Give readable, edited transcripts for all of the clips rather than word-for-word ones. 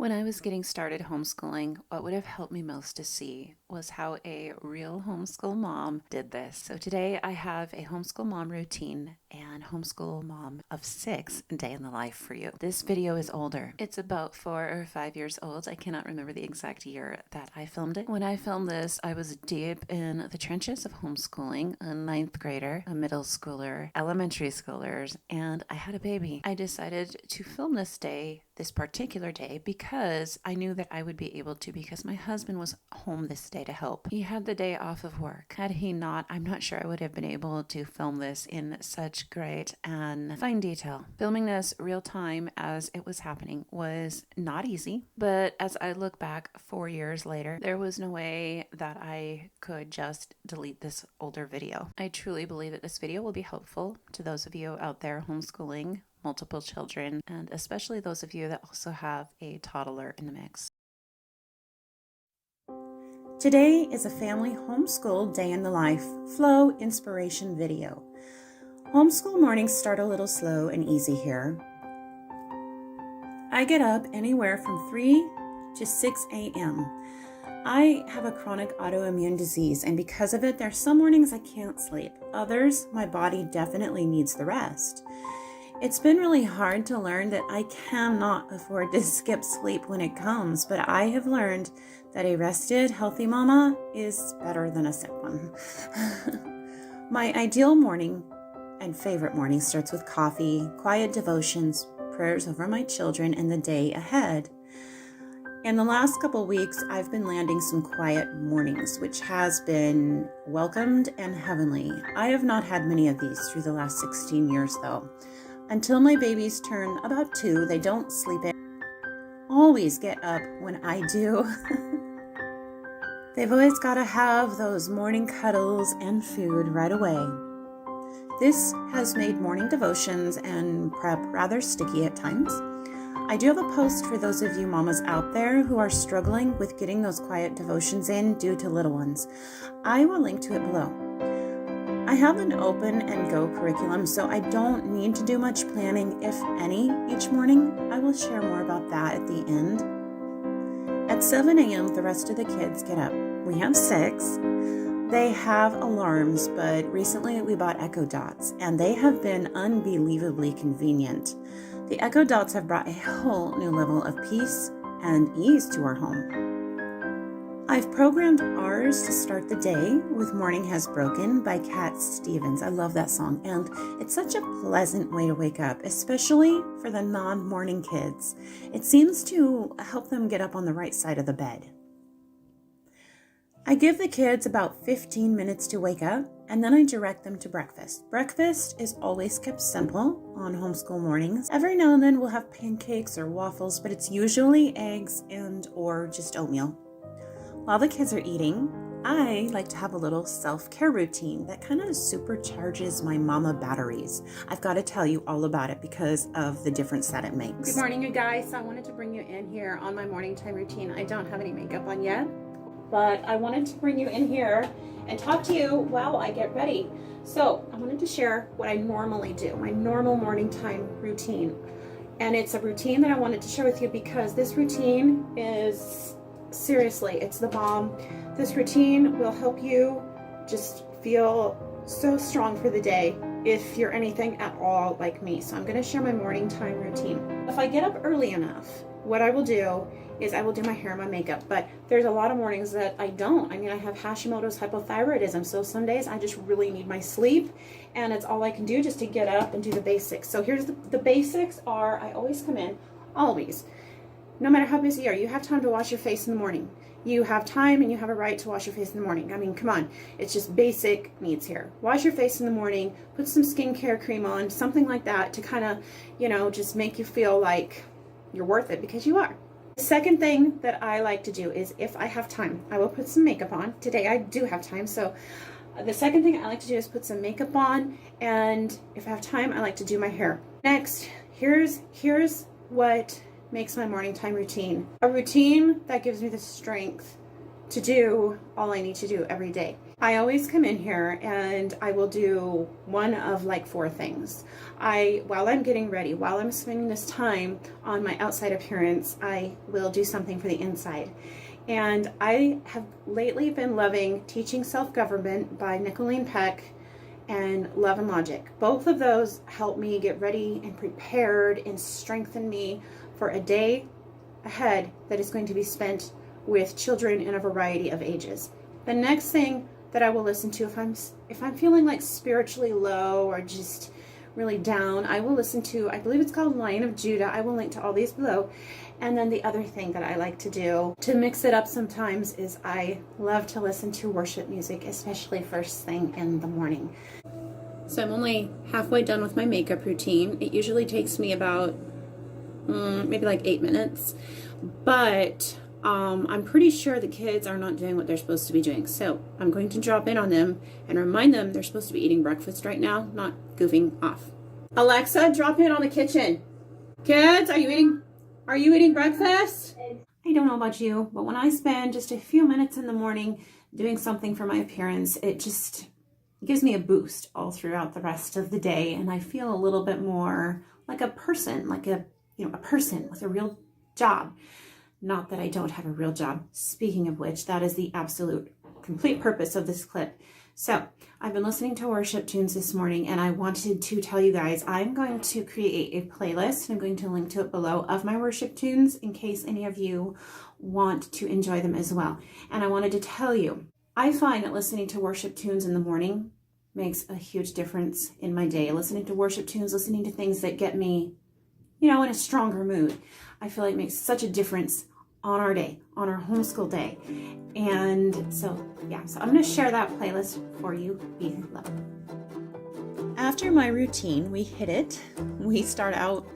When I was getting started homeschooling, what would have helped me most to see was how a real homeschool mom did this. So today I have a homeschool mom routine and homeschool mom of 6 day in the life for you. This video is older. It's about 4 or 5 years old. I cannot remember the exact year that I filmed it. When I filmed this, I was deep in the trenches of homeschooling, a 9th grader, a middle schooler, elementary schoolers, and I had a baby. I decided to film this particular day because I knew that I would be able to because my husband was home this day to help. He had the day off of work. Had he not, I'm not sure I would have been able to film this in such great and fine detail. Filming this real time as it was happening was not easy, but as I look back 4 years later, there was no way that I could just delete this older video. I truly believe that this video will be helpful to those of you out there homeschooling multiple children, and especially those of you that also have a toddler in the mix. Today is a family homeschool day in the life flow inspiration video. Homeschool mornings start a little slow and easy here. I get up anywhere from 3 to 6 a.m. I have a chronic autoimmune disease, and because of it, there's some mornings I can't sleep. Others, my body definitely needs the rest. It's been really hard to learn that I cannot afford to skip sleep when it comes, but I have learned that a rested, healthy mama is better than a sick one. My ideal morning and favorite morning starts with coffee, quiet devotions, prayers over my children, and the day ahead. In the last couple weeks, I've been landing some quiet mornings, which has been welcomed and heavenly. I have not had many of these through the last 16 years, though. Until my babies turn about 2, they don't sleep in. Always get up when I do. They've always got to have those morning cuddles and food right away. This has made morning devotions and prep rather sticky at times. I do have a post for those of you mamas out there who are struggling with getting those quiet devotions in due to little ones. I will link to it below. I have an open and go curriculum, so I don't need to do much planning, if any, each morning. I will share more about that at the end. At 7 a.m., the rest of the kids get up. We have 6. They have alarms, but recently we bought Echo Dots, and they have been unbelievably convenient. The Echo Dots have brought a whole new level of peace and ease to our home. I've programmed ours to start the day with Morning Has Broken by Cat Stevens. I love that song, and it's such a pleasant way to wake up, especially for the non-morning kids. It seems to help them get up on the right side of the bed. I give the kids about 15 minutes to wake up, and then I direct them to breakfast. Breakfast is always kept simple on homeschool mornings. Every now and then we'll have pancakes or waffles, but it's usually eggs and or just oatmeal. While the kids are eating, I like to have a little self-care routine that kind of supercharges my mama batteries. I've got to tell you all about it because of the difference that it makes. Good morning, you guys. I wanted to bring you in here on my morning time routine. I don't have any makeup on yet, but I wanted to bring you in here and talk to you while I get ready. So I wanted to share what I normally do, my normal morning time routine. And it's a routine that I wanted to share with you because this routine is seriously, it's the bomb. This routine will help you just feel so strong for the day if you're anything at all like me. So I'm going to share my morning time routine. If I get up early enough, what I will do is I will do my hair and my makeup, but there's a lot of mornings that I don't. I mean, I have Hashimoto's hypothyroidism, so some days I just really need my sleep, and it's all I can do just to get up and do the basics. So here's the basics are, I always come in, always. No matter how busy you are, you have time to wash your face in the morning. You have time and you have a right to wash your face in the morning. I mean, come on. It's just basic needs here. Wash your face in the morning, put some skincare cream on, something like that to kind of, just make you feel like you're worth it, because you are. The second thing that I like to do is, if I have time, I will put some makeup on. Today I do have time, so the second thing I like to do is put some makeup on, and if I have time, I like to do my hair. Next, here's what makes my morning time routine. A routine that gives me the strength to do all I need to do every day. I always come in here and I will do one of like 4 things. While I'm getting ready, while I'm spending this time on my outside appearance, I will do something for the inside. And I have lately been loving Teaching Self-Government by Nicolene Peck and Love and Logic. Both of those help me get ready and prepared and strengthen me for a day ahead that is going to be spent with children in a variety of ages. The next thing that I will listen to if I'm feeling like spiritually low or just really down, I will listen to, I believe it's called Lion of Judah. I will link to all these below. And then the other thing that I like to do to mix it up sometimes is I love to listen to worship music, especially first thing in the morning. So I'm only halfway done with my makeup routine. It usually takes me about maybe like 8 minutes, but I'm pretty sure the kids are not doing what they're supposed to be doing. So I'm going to drop in on them and remind them they're supposed to be eating breakfast right now, not goofing off. Alexa, drop in on the kitchen. Kids, are you eating breakfast? I don't know about you, but when I spend just a few minutes in the morning doing something for my appearance, it just gives me a boost all throughout the rest of the day. And I feel a little bit more like a person, like a person with a real job. Not that I don't have a real job. Speaking of which, that is the absolute complete purpose of this clip. So I've been listening to worship tunes this morning, and I wanted to tell you guys I'm going to create a playlist. I'm going to link to it below of my worship tunes in case any of you want to enjoy them as well. And I wanted to tell you, I find that listening to worship tunes in the morning makes a huge difference in my day. Listening to worship tunes, listening to things that get me, in a stronger mood, I feel like it makes such a difference on our day, on our homeschool day. And so I'm going to share that playlist for you below. After my routine, we hit it. We start out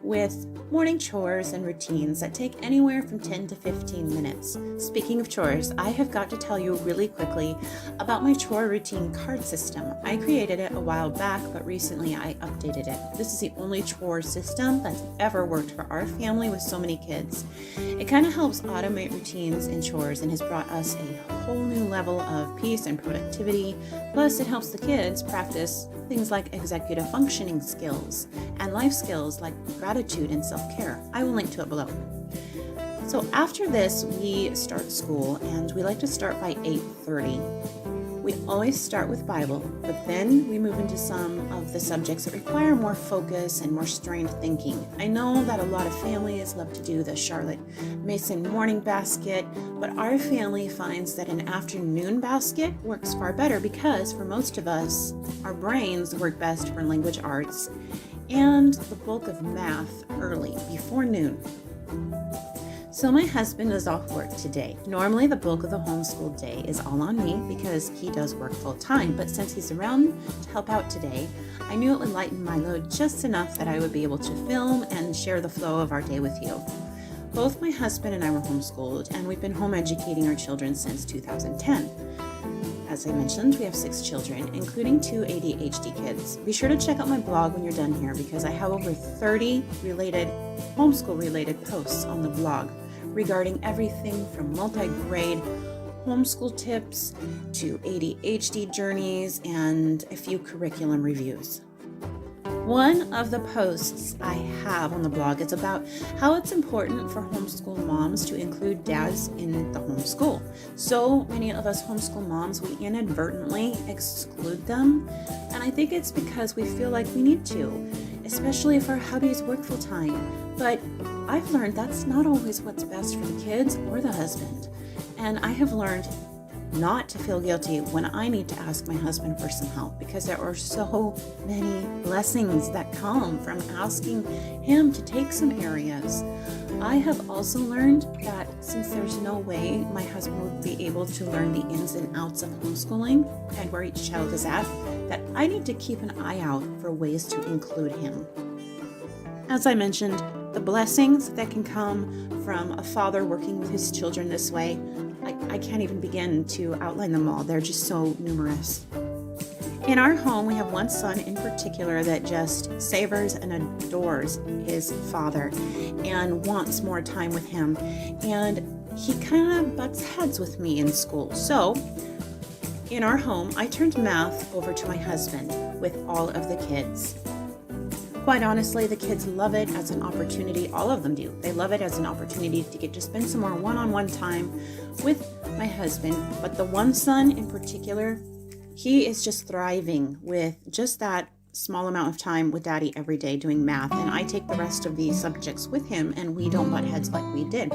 with morning chores and routines that take anywhere from 10 to 15 minutes. Speaking of chores, I have got to tell you really quickly about my chore routine card system. I created it a while back, but recently I updated it. This is the only chore system that's ever worked for our family with so many kids. It kind of helps automate routines and chores and has brought us a whole new level of peace and productivity. Plus, it helps the kids practice things like executive functioning skills and life skills like gratitude and self-care. I will link to it below. So after this, we start school, and we like to start by 8:30. We always start with Bible, but then we move into some of the subjects that require more focus and more strained thinking. I know that a lot of families love to do the Charlotte Mason morning basket, but our family finds that an afternoon basket works far better because for most of us, our brains work best for language arts and the bulk of math early, before noon. So my husband is off work today. Normally the bulk of the homeschool day is all on me because he does work full time, but since he's around to help out today, I knew it would lighten my load just enough that I would be able to film and share the flow of our day with you. Both my husband and I were homeschooled, and we've been home educating our children since 2010. As I mentioned, we have 6 children, including 2 ADHD kids. Be sure to check out my blog when you're done here because I have over 30 homeschool-related posts on the blog regarding everything from multi-grade homeschool tips to ADHD journeys and a few curriculum reviews. One of the posts I have on the blog is about how it's important for homeschool moms to include dads in the homeschool. So many of us homeschool moms, we inadvertently exclude them, and I think it's because we feel like we need to, especially if our hubbies work full time. But I've learned that's not always what's best for the kids or the husband, and I have learned not to feel guilty when I need to ask my husband for some help because there are so many blessings that come from asking him to take some areas. I have also learned that since there's no way my husband would be able to learn the ins and outs of homeschooling and where each child is at, that I need to keep an eye out for ways to include him. As I mentioned, the blessings that can come from a father working with his children this way, I can't even begin to outline them all. They're just so numerous. In our home, we have one son in particular that just savors and adores his father and wants more time with him. And he kind of butts heads with me in school. So In our home, I turned math over to my husband with all of the kids. Quite honestly, the kids love it as an opportunity. All of them do. They love it as an opportunity to get to spend some more one-on-one time with my husband. But the one son in particular, he is just thriving with just that small amount of time with Daddy every day doing math. And I take the rest of these subjects with him, and we don't butt heads like we did.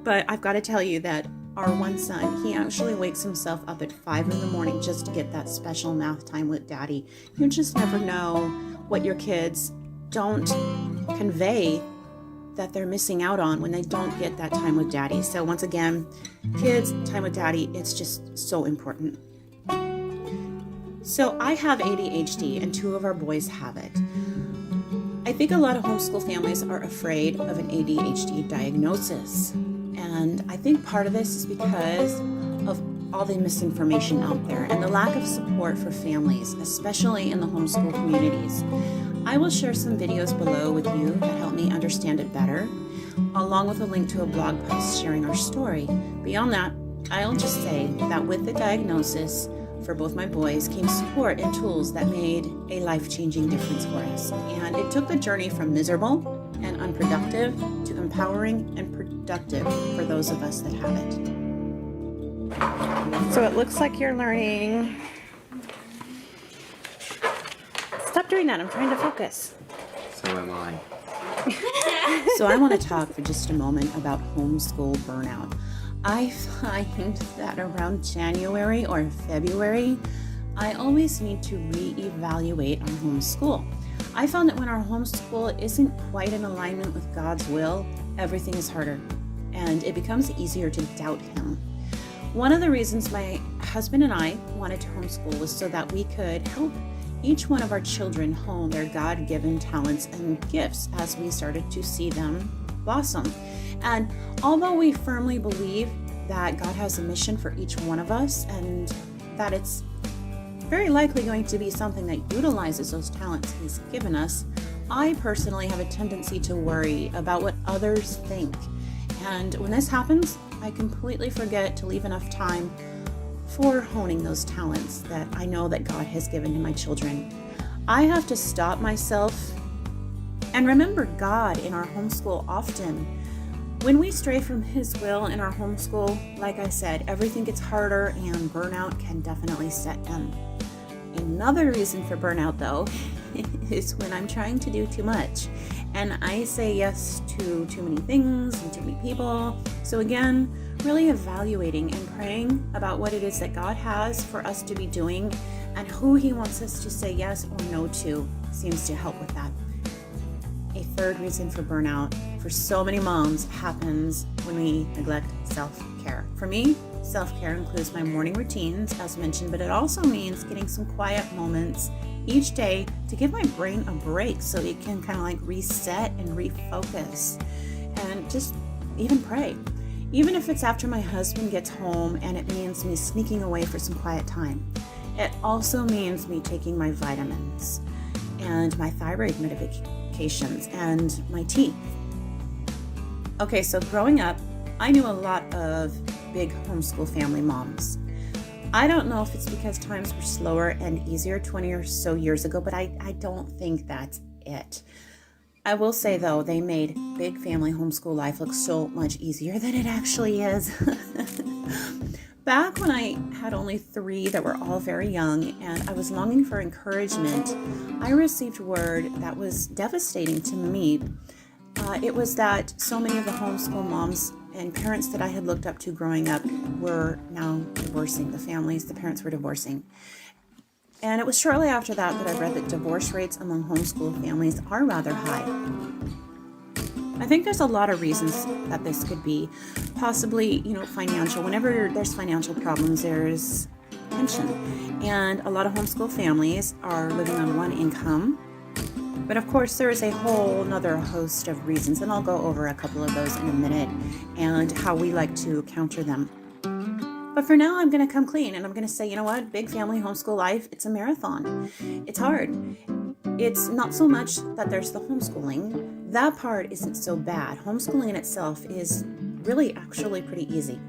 But I've got to tell you that our one son, he actually wakes himself up at 5 in the morning just to get that special math time with Daddy. You just never know what your kids don't convey that they're missing out on when they don't get that time with Daddy. So once again, kids, time with Daddy, it's just so important. So I have ADHD and 2 of our boys have it. I think a lot of homeschool families are afraid of an ADHD diagnosis. And I think part of this is because of all the misinformation out there and the lack of support for families, especially in the homeschool communities. I will share some videos below with you that help me understand it better, along with a link to a blog post sharing our story. Beyond that, I'll just say that with the diagnosis for both my boys came support and tools that made a life-changing difference for us. And it took the journey from miserable and unproductive to empowering and productive for those of us that have it. So it looks like you're learning. Stop doing that. I'm trying to focus. So am I. So I want to talk for just a moment about homeschool burnout. I find that around January or February, I always need to reevaluate our homeschool. I found that when our homeschool isn't quite in alignment with God's will, everything is harder, and it becomes easier to doubt Him. One of the reasons my husband and I wanted to homeschool was so that we could help each one of our children hone their God-given talents and gifts as we started to see them blossom. And although we firmly believe that God has a mission for each one of us and that it's very likely going to be something that utilizes those talents He's given us, I personally have a tendency to worry about what others think. And when this happens, I completely forget to leave enough time for honing those talents that I know that God has given to my children. I have to stop myself and remember God in our homeschool often. When we stray from His will in our homeschool, like I said, everything gets harder and burnout can definitely set in. Another reason for burnout, though, is when I'm trying to do too much and I say yes to too many things and too many people. So again, really evaluating and praying about what it is that God has for us to be doing and who He wants us to say yes or no to seems to help with that. A third reason for burnout for so many moms happens when we neglect self-care. For me, self-care includes my morning routines, as mentioned, but it also means getting some quiet moments each day to give my brain a break so it can kind of like reset and refocus and just even pray. Even if it's after my husband gets home and it means me sneaking away for some quiet time. It also means me taking my vitamins and my thyroid medications and my tea. Okay, so growing up, I knew a lot of big homeschool family moms. I don't know if it's because times were slower and easier 20 or so years ago, but I don't think that's it. I will say, though, they made big family homeschool life look so much easier than it actually is. Back when I had only 3 that were all very young and I was longing for encouragement, I received word that was devastating to me. It was that so many of the homeschool moms and parents that I had looked up to growing up were now divorcing. The parents were divorcing. And it was shortly after that I read that divorce rates among homeschool families are rather high. I think there's a lot of reasons that this could be. Possibly, financial. Whenever there's financial problems, there's tension. And a lot of homeschool families are living on one income. But of course, there is a whole nother host of reasons, and I'll go over a couple of those in a minute and how we like to counter them. But for now, I'm going to come clean and I'm going to say, you know what? Big family homeschool life, it's a marathon. It's hard. It's not so much that there's the homeschooling. That part isn't so bad. Homeschooling in itself is really actually pretty easy.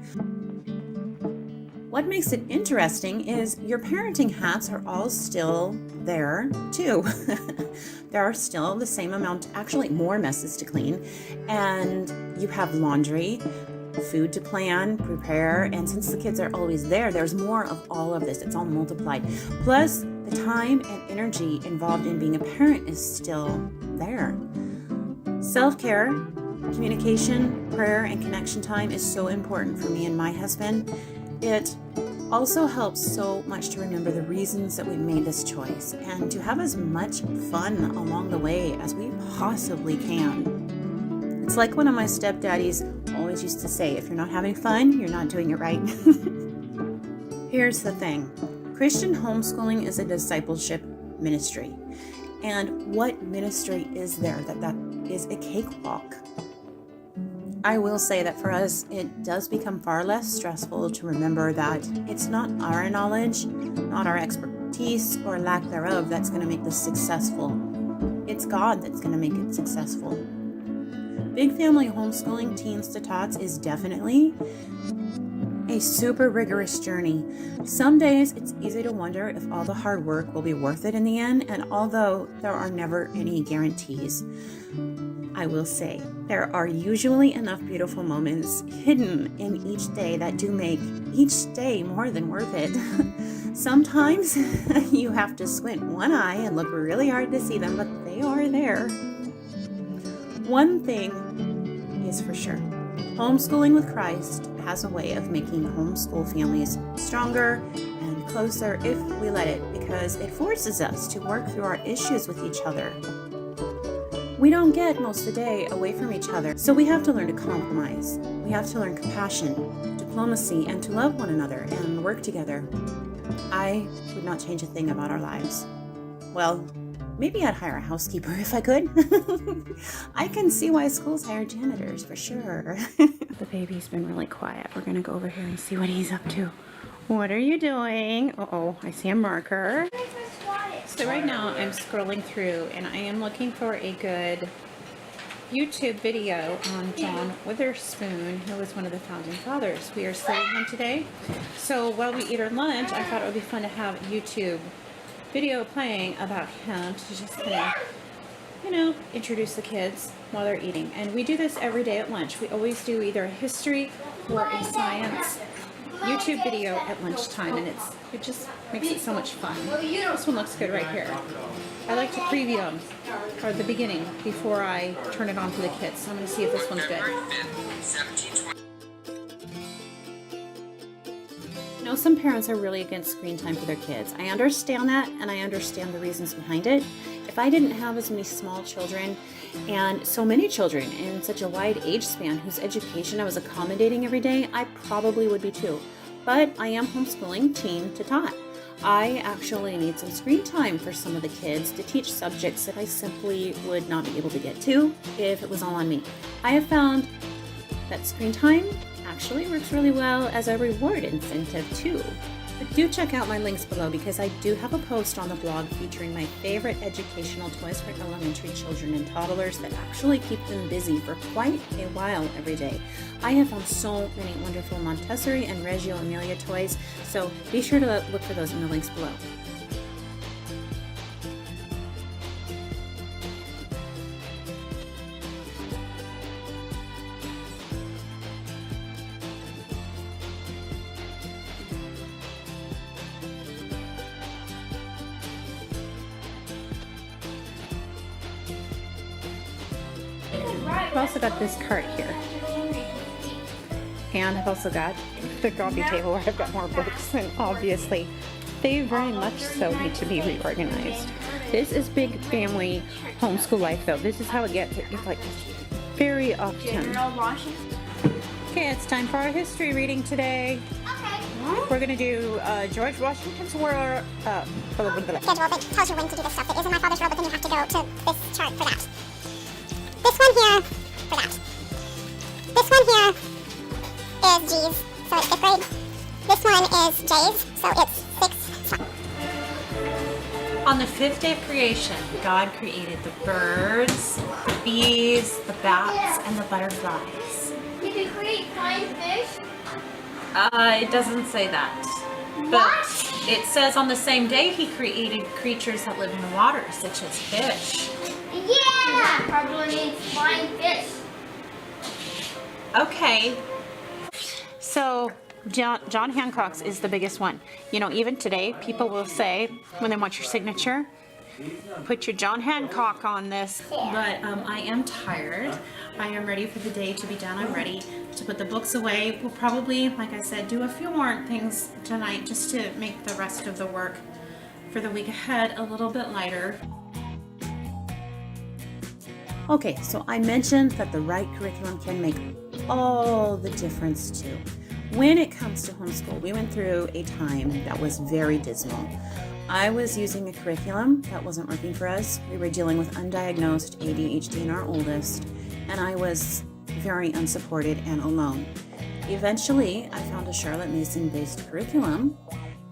What makes it interesting is your parenting hats are all still there too. There are still the same amount, actually more messes to clean, and you have laundry, food to plan, prepare, and since the kids are always there, there's more of all of this. It's all multiplied. Plus, the time and energy involved in being a parent is still there. Self-care, communication, prayer, and connection time is so important for me and my husband. It also helps so much to remember the reasons that we made this choice and to have as much fun along the way as we possibly can. It's like one of my stepdaddies always used to say, if you're not having fun, you're not doing it right. Here's the thing. Christian homeschooling is a discipleship ministry. And what ministry is there that is a cakewalk? I will say that for us, it does become far less stressful to remember that it's not our knowledge, not our expertise or lack thereof that's going to make this successful. It's God that's going to make it successful. Big family homeschooling teens to tots is definitely a super rigorous journey. Some days it's easy to wonder if all the hard work will be worth it in the end, and although there are never any guarantees, I will say there are usually enough beautiful moments hidden in each day that do make each day more than worth it. Sometimes you have to squint one eye and look really hard to see them, but they are there. One thing is for sure. Homeschooling with Christ has a way of making homeschool families stronger and closer if we let it, because it forces us to work through our issues with each other. We don't get most of the day away from each other, so we have to learn to compromise. We have to learn compassion, diplomacy, and to love one another and work together. I would not change a thing about our lives. Well, maybe I'd hire a housekeeper if I could. I can see why schools hire janitors for sure. The baby's been really quiet. We're gonna go over here and see what he's up to. What are you doing? Uh-oh, I see a marker. So right now I'm scrolling through and I am looking for a good YouTube video on John Witherspoon, who was one of the founding fathers. We are studying him today. So while we eat our lunch, I thought it would be fun to have a YouTube video playing about him to just kind of, you know, introduce the kids while they're eating. And we do this every day at lunch. We always do either a history or a science YouTube video at lunchtime, and it just makes it so much fun. This one looks good right here. I like to preview them, or the beginning, before I turn it on to the kids. So I'm going to see if this one's good. I know some parents are really against screen time for their kids. I understand that, and I understand the reasons behind it. If I didn't have as many small children and so many children in such a wide age span whose education I was accommodating every day, I probably would be too. But I am homeschooling teen to tot. I actually need some screen time for some of the kids to teach subjects that I simply would not be able to get to if it was all on me. I have found that screen time actually works really well as a reward incentive too. But do check out my links below, because I do have a post on the blog featuring my favorite educational toys for elementary children and toddlers that actually keep them busy for quite a while every day. I have found so many wonderful Montessori and Reggio Emilia toys, so be sure to look for those in the links below. I've also got this cart here. And I've also got the coffee table where I've got more books, and obviously they very much so need to be reorganized. This is big family homeschool life though. This is how it gets. It gets like very often. Okay, it's time for our history reading today. We're going to do George Washington's War. Schedule that tells you when to do the stuff that is in my father's robe, but then you have to go to this chart for that. This one here for that. This one here is G's, so it's 5th grade. This one is J's, so it's 6th. On the 5th day of creation, God created the birds, the bees, the bats, and the butterflies. You can create flying fish. It doesn't say that. But it says on the same day he created creatures that live in the water, such as fish. Yeah! Probably means flying fish. Okay. So John Hancock's is the biggest one. You know, even today, people will say, when they want your signature, put your John Hancock on this. But I am tired. I am ready for the day to be done. I'm ready to put the books away. We'll probably, like I said, do a few more things tonight just to make the rest of the work for the week ahead a little bit lighter. Okay, so I mentioned that the right curriculum can make all the difference too. When it comes to homeschool, we went through a time that was very dismal. I was using a curriculum that wasn't working for us. We were dealing with undiagnosed ADHD in our oldest, and I was very unsupported and alone. Eventually, I found a Charlotte Mason-based curriculum,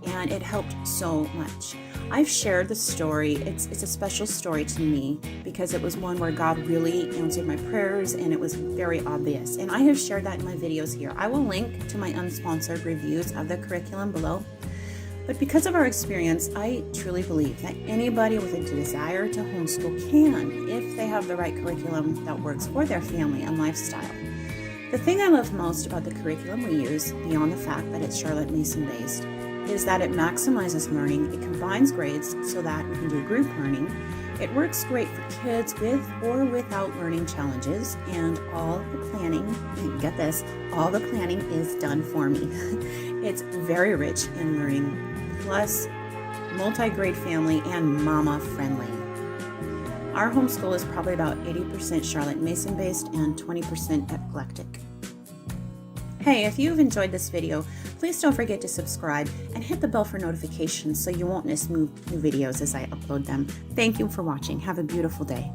and it helped so much. I've shared the story. It's a special story to me because it was one where God really answered my prayers and it was very obvious. And I have shared that in my videos here. I will link to my unsponsored reviews of the curriculum below. But because of our experience, I truly believe that anybody with a desire to homeschool can if they have the right curriculum that works for their family and lifestyle. The thing I love most about the curriculum we use, beyond the fact that it's Charlotte Mason based, is that it maximizes learning. It combines grades so that we can do group learning. It works great for kids with or without learning challenges, and all the planning, get this, all the planning is done for me. It's very rich in learning, plus multi-grade family and mama friendly. Our homeschool is probably about 80% Charlotte Mason based and 20% eclectic. Hey, if you've enjoyed this video, please don't forget to subscribe and hit the bell for notifications so you won't miss new videos as I upload them. Thank you for watching. Have a beautiful day.